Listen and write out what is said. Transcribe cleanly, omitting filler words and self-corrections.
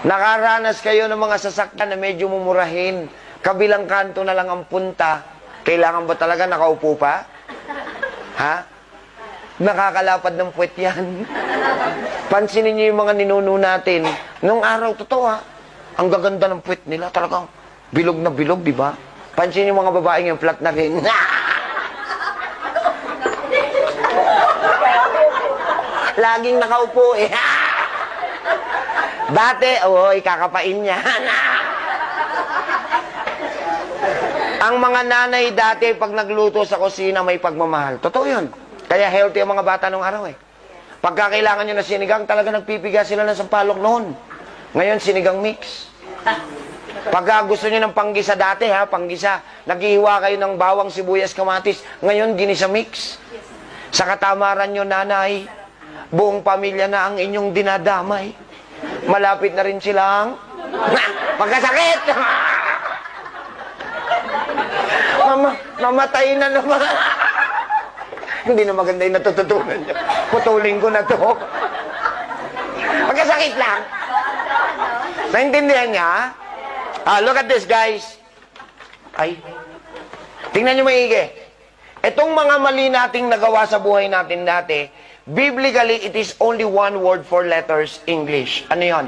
Nakaranas kayo ng mga sasakyan na medyo mumurahin. Kabilang kanto na lang ang punta. Kailangan ba talaga nakaupo pa? Ha? Nakakalapad ng puwet yan. Pansinin niyo yung mga ninuno natin. Nung araw, totoo ha, ang gaganda ng puwet nila. Talagang bilog na bilog, di ba? Pansinin yung mga babaeng yung flat na rin. Laging nakaupo eh. Dati, ikakapain niya. Ang mga nanay dati, pag nagluto sa kusina, may pagmamahal. Totoo yun. Kaya healthy ang mga bata nung araw eh. Pagka kailangan nyo na sinigang, talaga nagpipiga sila ng sampalok noon. Ngayon, sinigang mix. Pagka gusto nyo ng panggisa dati, panggisa, naghihiwa kayo ng bawang, sibuyas, kamatis. Ngayon, ginisa mix. Sa katamaran nyo, nanay, buong pamilya na ang inyong dinadamay. Malapit na rin silang magkasakit. Mamatay na naman. Hindi na maganda yung natututunan niya. Putulin ko na to. Magkasakit lang. Naintindihan niya? Look at this, guys. Ay. Tingnan niyo maigi. Itong mga mali nating nagawa sa buhay natin dati, biblically, it is only one word for letters, English. Ano yon?